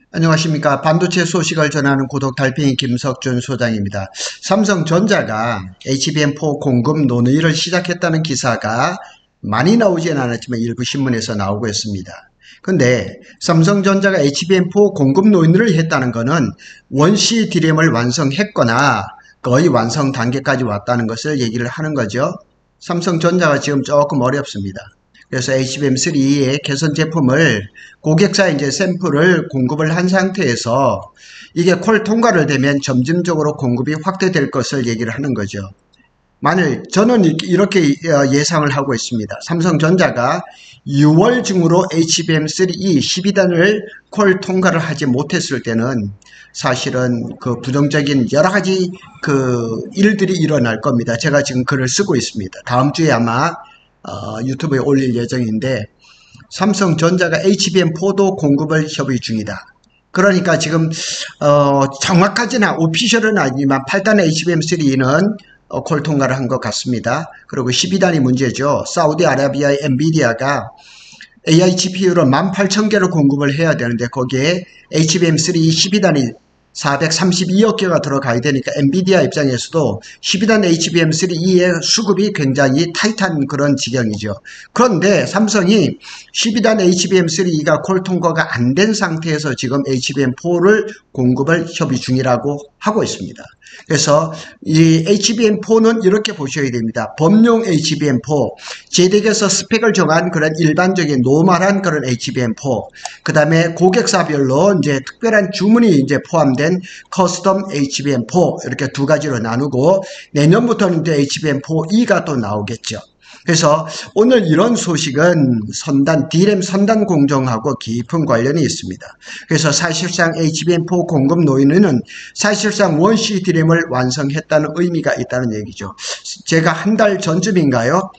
안녕하십니까. 반도체 소식을 전하는 구독 달팽이 김석준 소장입니다. 삼성전자가 HBM4 공급 논의를 시작했다는 기사가 많이 나오지는 않았지만 일부 신문에서 나오고 있습니다. 근데 삼성전자가 HBM4 공급 논의를 했다는 것은 원시 D램을 완성했거나 거의 완성 단계까지 왔다는 것을 얘기를 하는 거죠. 삼성전자가 지금 조금 어렵습니다. 그래서 HBM3의 개선 제품을 고객사에 이제 샘플을 공급을 한 상태에서 이게 콜 통과를 되면 점진적으로 공급이 확대될 것을 얘기를 하는 거죠. 만일 저는 이렇게 예상을 하고 있습니다. 삼성전자가 6월 중으로 HBM3E 12단을 콜 통과를 하지 못했을 때는 사실은 그 부정적인 여러 가지 그 일들이 일어날 겁니다. 제가 지금 글을 쓰고 있습니다. 다음 주에 아마 유튜브에 올릴 예정인데 삼성전자가 HBM4도 공급을 협의 중이다. 그러니까 지금 정확하지는 오피셜은 아니지만 8단 HBM3는 콜 통과를 한 것 같습니다. 그리고 12단이 문제죠. 사우디아라비아의 엔비디아가 AI GPU를 18,000개를 공급을 해야 되는데 거기에 HBM3 12단이 432억 개가 들어가야 되니까 엔비디아 입장에서도 12단 HBM3E의 수급이 굉장히 타이트한 그런 지경이죠. 그런데 삼성이 12단 HBM3E가 콜 통과가 안 된 상태에서 지금 HBM4를 공급을 협의 중이라고 하고 있습니다. 그래서 이 HBM4는 이렇게 보셔야 됩니다. 범용 HBM4, 제덱에서 스펙을 정한 그런 일반적인 노멀한 그런 HBM4, 그 다음에 고객사별로 이제 특별한 주문이 이제 포함된 커스텀 HBM4 이렇게 두 가지로 나누고 내년부터는 이제 HBM4E가 또 나오겠죠. 그래서 오늘 이런 소식은 D램 선단 공정하고 깊은 관련이 있습니다. 그래서 사실상 HBM4 공급 논의는 사실상 원시 D램을 완성했다는 의미가 있다는 얘기죠. 제가 한 달 전쯤인가요?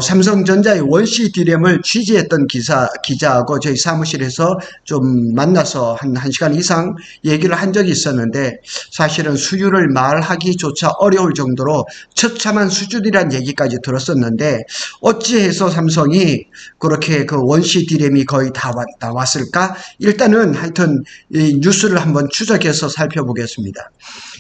삼성전자의 원시 D램을 취재했던 기자하고 저희 사무실에서 좀 만나서 한 1시간 이상 얘기를 한 적이 있었는데 사실은 수율을 말하기조차 어려울 정도로 처참한 수준이란 얘기까지 들었었는데 어찌해서 삼성이 그렇게 그 원시 D램이 거의 다 나왔을까? 일단은 하여튼 이 뉴스를 한번 추적해서 살펴보겠습니다.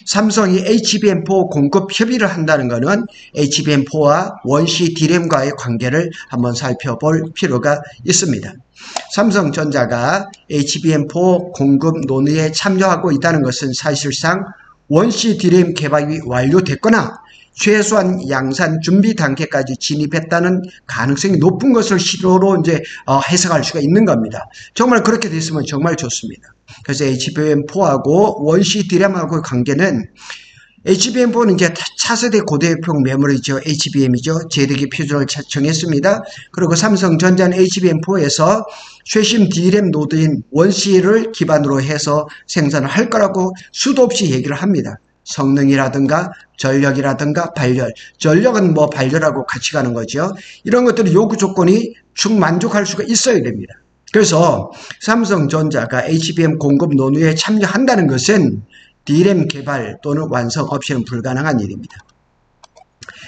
삼성이 HBM4 공급 협의를 한다는 것은 HBM4와 원시 D램과의 관계를 한번 살펴볼 필요가 있습니다. 삼성전자가 HBM4 공급 논의에 참여하고 있다는 것은 사실상 원시 D램 개발이 완료됐거나 최소한 양산 준비 단계까지 진입했다는 가능성이 높은 것을 시로로 이제 해석할 수가 있는 겁니다. 정말 그렇게 됐으면 정말 좋습니다. 그래서 HBM4하고 원시 D램하고의 관계는 HBM4는 이제 차세대 고대역폭 메모리죠. HBM이죠. 제대기 표준을 정했습니다. 그리고 삼성전자는 HBM4에서 최신 D램 노드인 원시를 기반으로 해서 생산을 할 거라고 수도 없이 얘기를 합니다. 성능이라든가 전력이라든가 발열, 전력은 뭐 발열하고 같이 가는 거죠. 이런 것들이 요구 조건이 충만족할 수가 있어야 됩니다. 그래서 삼성전자가 HBM 공급 논의에 참여한다는 것은 D램 개발 또는 완성 없이는 불가능한 일입니다.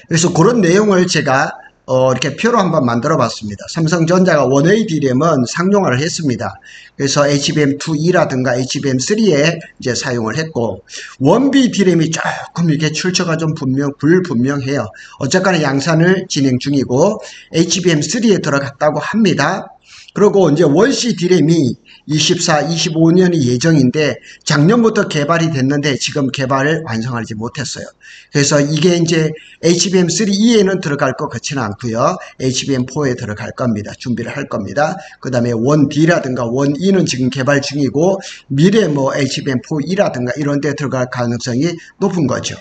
그래서 그런 내용을 제가 이렇게 표로 한번 만들어 봤습니다. 삼성전자가 원웨이 D램은 상용화를 했습니다. 그래서 HBM2E라든가 HBM3에 이제 사용을 했고, 원B D램이 조금 이렇게 출처가 좀 불분명해요. 어쨌거나 양산을 진행 중이고, HBM3에 들어갔다고 합니다. 그리고 이제 원시 D램이 24, 25년이 예정인데 작년부터 개발이 됐는데 지금 개발을 완성하지 못했어요. 그래서 이게 이제 HBM3E에는 들어갈 것 같지는 않고요. HBM4에 들어갈 겁니다. 준비를 할 겁니다. 그 다음에 1D라든가 1E는 지금 개발 중이고 미래 뭐 HBM4E라든가 이런 데 들어갈 가능성이 높은 거죠.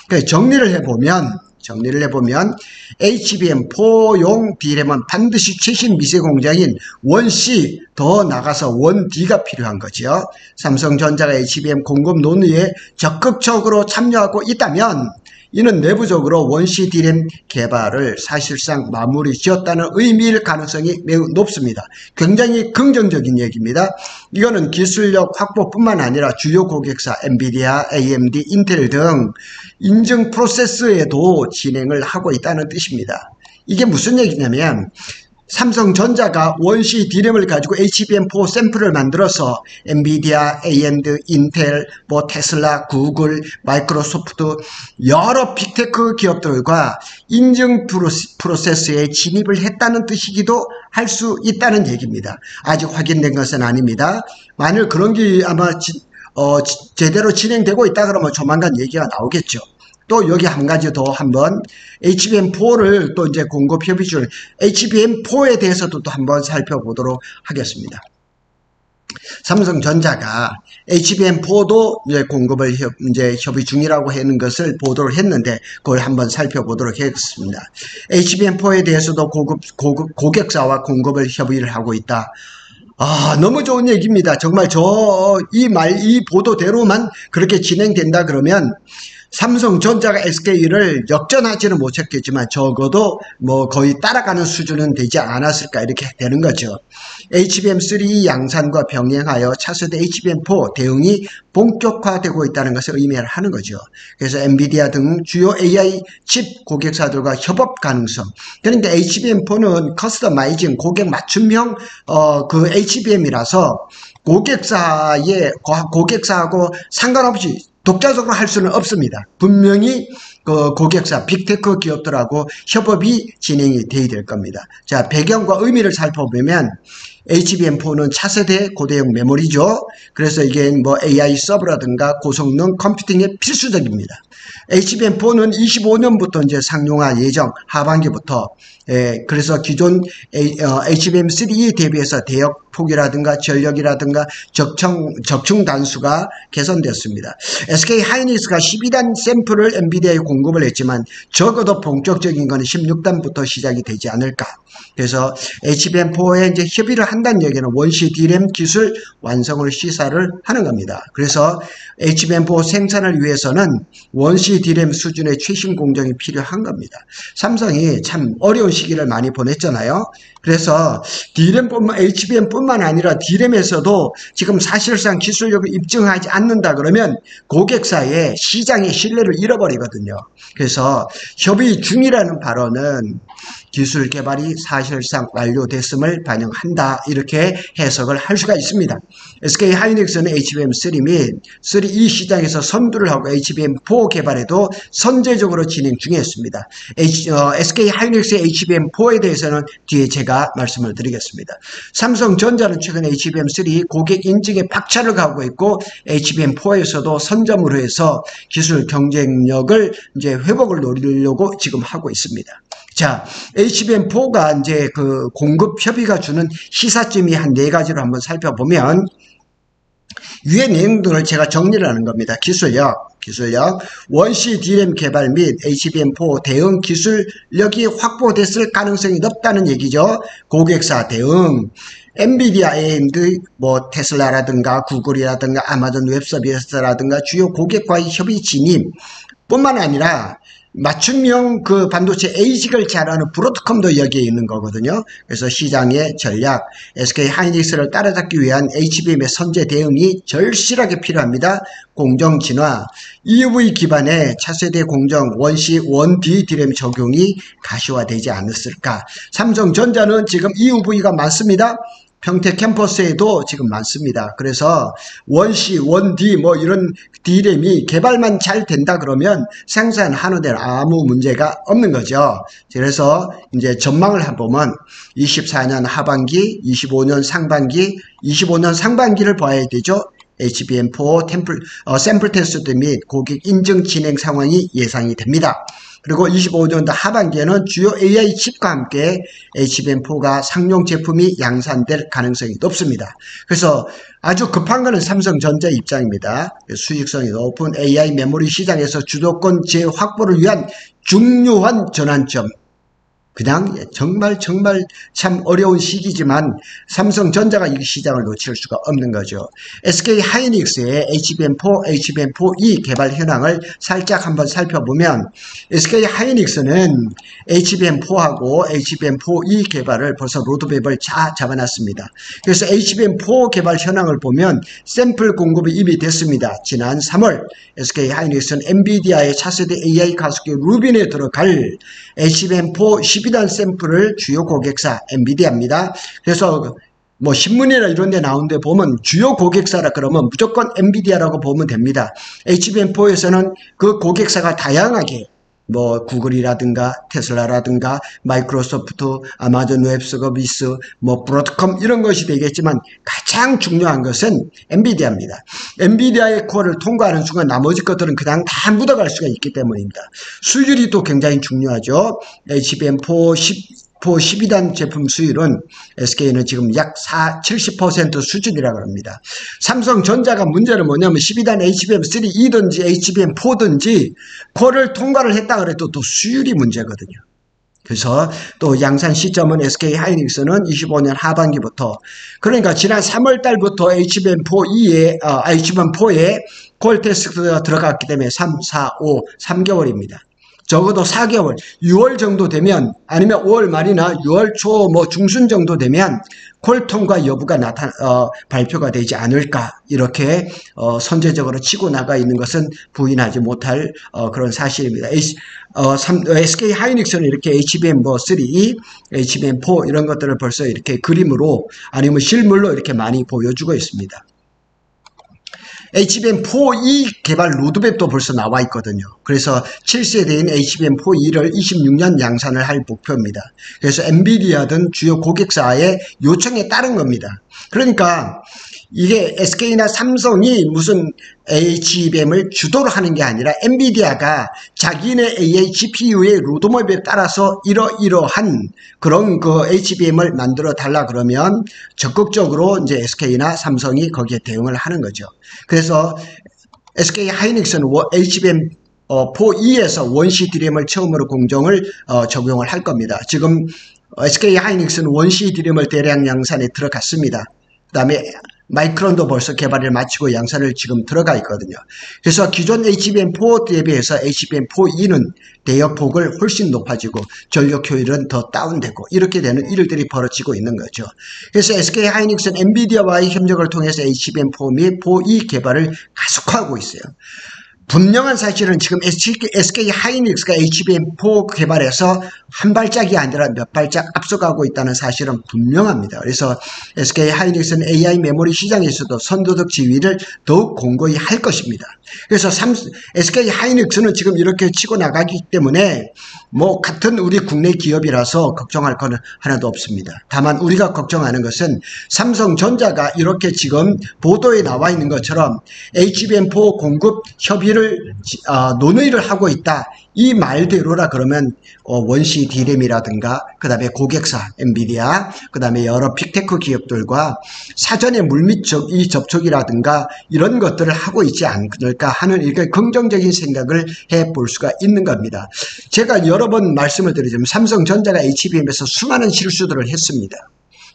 그래서 정리를 해보면 HBM4용 D램은 반드시 최신 미세 공정인 원C 더 나가서 원D가 필요한 거죠. 삼성전자가 HBM 공급 논의에 적극적으로 참여하고 있다면 이는 내부적으로 원시 D램 개발을 사실상 마무리 지었다는 의미일 가능성이 매우 높습니다. 굉장히 긍정적인 얘기입니다. 이거는 기술력 확보뿐만 아니라 주요 고객사 엔비디아, AMD, 인텔 등 인증 프로세스에도 진행을 하고 있다는 뜻입니다. 이게 무슨 얘기냐면 삼성전자가 원시 D램을 가지고 HBM4 샘플을 만들어서 엔비디아, AMD, 인텔, 테슬라, 구글, 마이크로소프트 여러 빅테크 기업들과 인증 프로세스에 진입을 했다는 뜻이기도 할 수 있다는 얘기입니다. 아직 확인된 것은 아닙니다. 만일 그런 게 아마 제대로 진행되고 있다 그러면 조만간 얘기가 나오겠죠. 또 여기 한 가지 더 한번 HBM4를 또 이제 공급 협의 중 HBM4에 대해서도 또 한번 살펴보도록 하겠습니다. 삼성전자가 HBM4도 이제 공급을 협의 중이라고 하는 것을 보도를 했는데 그걸 한번 살펴보도록 하겠습니다. HBM4에 대해서도 고객사와 공급을 협의를 하고 있다. 너무 좋은 얘기입니다. 정말 이 보도대로만 그렇게 진행된다 그러면 삼성전자가 SK를 역전하지는 못했겠지만 적어도 거의 따라가는 수준은 되지 않았을까 이렇게 되는 거죠. HBM3 양산과 병행하여 차세대 HBM4 대응이 본격화되고 있다는 것을 의미를 하는 거죠. 그래서 엔비디아 등 주요 AI 칩 고객사들과 협업 가능성. 그런데 HBM4는 커스터마이징 고객 맞춤형 그 HBM이라서 고객사하고 상관없이 독자적으로 할 수는 없습니다. 분명히 그 고객사, 빅테크 기업들하고 협업이 진행이 돼야 될 겁니다. 자, 배경과 의미를 살펴보면 HBM4는 차세대 고대형 메모리죠. 그래서 이게 AI 서버라든가 고성능 컴퓨팅에 필수적입니다. HBM4는 25년부터 이제 상용화 예정, 하반기부터. 그래서 기존 HBM3에 대비해서 대역 폭이라든가 전력이라든가 적층 단수가 개선됐습니다. SK 하이닉스가 12단 샘플을 엔비디아에 공급을 했지만 적어도 본격적인 것은 16단부터 시작이 되지 않을까. 그래서 HBM4에 이제 협의를 한다는 얘기는 원시 D램 기술 완성을 시사를 하는 겁니다. 그래서 HBM4 생산을 위해서는 원시 D램 수준의 최신 공정이 필요한 겁니다. 삼성이 참 어려운 시기를 많이 보냈잖아요. 그래서 HBM뿐만 아니라 D램에서도 지금 사실상 기술력을 입증하지 않는다 그러면 고객사의 시장의 신뢰를 잃어버리거든요. 그래서 협의 중이라는 발언은 기술 개발이 사실상 완료됐음을 반영한다 이렇게 해석을 할 수가 있습니다. SK 하이닉스는 HBM3 및 3E 시장에서 선두를 하고 HBM4 개발에도 선제적으로 진행 중에 있습니다. SK 하이닉스의 HBM4에 대해서는 뒤에 제가 말씀을 드리겠습니다. 삼성전자는 최근 HBM3 고객 인증에 박차를 가하고 있고 HBM4에서도 선점으로 해서 기술 경쟁력을 이제 회복을 노리려고 지금 하고 있습니다. 자, HBM4가 이제 그 공급 협의가 주는 시사점이 한 4가지로 한번 살펴보면 위의 내용들을 제가 정리를 하는 겁니다. 기술력, 원시 D램 개발 및 HBM4 대응 기술력이 확보됐을 가능성이 높다는 얘기죠. 고객사 대응, 엔비디아, AMD, 테슬라라든가 구글이라든가 아마존 웹서비스라든가 주요 고객과의 협의 진입 뿐만 아니라 맞춤형 그 반도체 ASIC을 잘하는 브로드컴도 여기에 있는 거거든요. 그래서 시장의 전략, SK 하이닉스를 따라잡기 위한 HBM의 선제 대응이 절실하게 필요합니다. 공정 진화, EUV 기반의 차세대 공정 원시 1D D램 적용이 가시화되지 않았을까. 삼성전자는 지금 EUV가 많습니다. 평택 캠퍼스에도 지금 많습니다. 그래서 원시, 1D 이런 D램이 개발만 잘 된다 그러면 생산하는 데는 아무 문제가 없는 거죠. 그래서 이제 전망을 해보면 24년 하반기, 25년 상반기를 봐야 되죠. HBM4 샘플 테스트 및 고객 인증 진행 상황이 예상이 됩니다. 그리고 25년도 하반기에는 주요 AI 칩과 함께 HBM4가 상용 제품이 양산될 가능성이 높습니다. 그래서 아주 급한 것은 삼성전자 입장입니다. 수익성이 높은 AI 메모리 시장에서 주도권 재확보를 위한 중요한 전환점. 그냥 정말 참 어려운 시기지만 삼성전자가 이 시장을 놓칠 수가 없는 거죠. SK 하이닉스의 HBM4, HBM4E 개발 현황을 살짝 한번 살펴보면 SK 하이닉스는 HBM4하고 HBM4E 개발을 벌써 로드맵을 잡아놨습니다. 그래서 HBM4 개발 현황을 보면 샘플 공급이 이미 됐습니다. 지난 3월 SK 하이닉스는 엔비디아의 차세대 AI 가속기 루빈에 들어갈 HBM4 12 12단 샘플을 주요 고객사 엔비디아입니다. 그래서 뭐 신문이나 이런 데 나온 데 보면 주요 고객사라 그러면 무조건 엔비디아라고 보면 됩니다. HBM4에서는 그 고객사가 다양하게 뭐 구글이라든가 테슬라라든가 마이크로소프트, 아마존 웹서비스, 뭐 브로드컴 이런 것이 되겠지만 가장 중요한 것은 엔비디아입니다. 엔비디아의 코어를 통과하는 순간 나머지 것들은 그냥 다 묻어갈 수가 있기 때문입니다. 수율이 또 굉장히 중요하죠. HBM4 12단 제품 수율은 SK는 지금 약 70% 수준이라고 합니다. 삼성전자가 문제는 뭐냐면 12단 HBM3E든지 HBM4든지 코어를 통과를 했다 그래도 또 수율이 문제거든요. 그래서 또 양산 시점은 SK 하이닉스는 25년 하반기부터, 그러니까 지난 3월 달부터 HBM4에 콜 테스트가 들어갔기 때문에 3, 4, 5, 3개월입니다. 적어도 4개월, 6월 정도 되면, 아니면 5월 말이나 6월 초 뭐 중순 정도 되면 콜 통과 여부가 발표가 되지 않을까, 이렇게 선제적으로 치고 나가 있는 것은 부인하지 못할 그런 사실입니다. SK 하이닉스는 이렇게 HBM3, HBM4 이런 것들을 벌써 이렇게 그림으로 아니면 실물로 이렇게 많이 보여주고 있습니다. HBM4E 개발 로드맵도 벌써 나와 있거든요. 그래서 7세대인 HBM4E를 26년 양산을 할 목표입니다. 그래서 엔비디아든 주요 고객사의 요청에 따른 겁니다. 그러니까 이게 SK나 삼성이 무슨 HBM을 주도를 하는 게 아니라 엔비디아가 자기네 AI GPU의 로드맵에 따라서 이러이러한 그런 그 HBM을 만들어 달라 그러면 적극적으로 이제 SK나 삼성이 거기에 대응을 하는 거죠. 그래서 SK 하이닉스는 HBM4E에서 원시 DRAM을 처음으로 공정을 적용을 할 겁니다. 지금 SK 하이닉스는 원시 DRAM을 대량 양산에 들어갔습니다. 그 다음에 마이크론도 벌써 개발을 마치고 양산을 지금 들어가 있거든요. 그래서 기존 HBM4 대비해서 HBM4E는 대역폭을 훨씬 높아지고 전력 효율은 더 다운되고 이렇게 되는 일들이 벌어지고 있는 거죠. 그래서 SK 하이닉스는 엔비디아와의 협력을 통해서 HBM4 및 4E 개발을 가속화하고 있어요. 분명한 사실은 지금 SK 하이닉스가 HBM4 개발에서 한 발짝이 아니라 몇 발짝 앞서가고 있다는 사실은 분명합니다. 그래서 SK 하이닉스는 AI 메모리 시장에서도 선도적 지위를 더욱 공고히 할 것입니다. 그래서 SK 하이닉스는 지금 이렇게 치고 나가기 때문에 뭐 같은 우리 국내 기업이라서 걱정할 건 하나도 없습니다. 다만 우리가 걱정하는 것은 삼성전자가 이렇게 지금 보도에 나와 있는 것처럼 HBM4 공급 협의를 논의를 하고 있다. 이 말대로라 그러면 원시 DRAM이라든가 그 다음에 고객사 엔비디아 그 다음에 여러 빅테크 기업들과 사전에 물밑 접촉이라든가 이런 것들을 하고 있지 않을까 하는 이렇게 긍정적인 생각을 해볼 수가 있는 겁니다. 제가 여러 번 말씀을 드리자면 삼성전자가 HBM에서 수많은 실수들을 했습니다.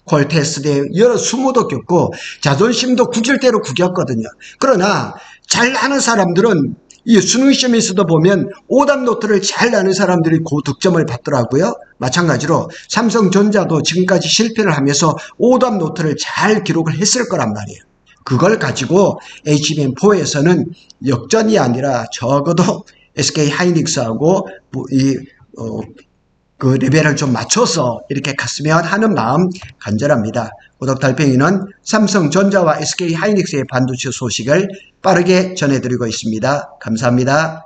콜 테스트에 여러 수모도 겪고 자존심도 구질 대로 구겼거든요. 그러나 잘 아는 사람들은 이 수능 시험에서도 보면 오답 노트를 잘 아는 사람들이 고득점을 받더라고요. 마찬가지로 삼성전자도 지금까지 실패를 하면서 오답 노트를 잘 기록을 했을 거란 말이에요. 그걸 가지고 HBM4에서는 역전이 아니라 적어도 SK 하이닉스하고 그 레벨을 좀 맞춰서 이렇게 갔으면 하는 마음 간절합니다. 고독달팽이는 삼성전자와 SK 하이닉스의 반도체 소식을 빠르게 전해드리고 있습니다. 감사합니다.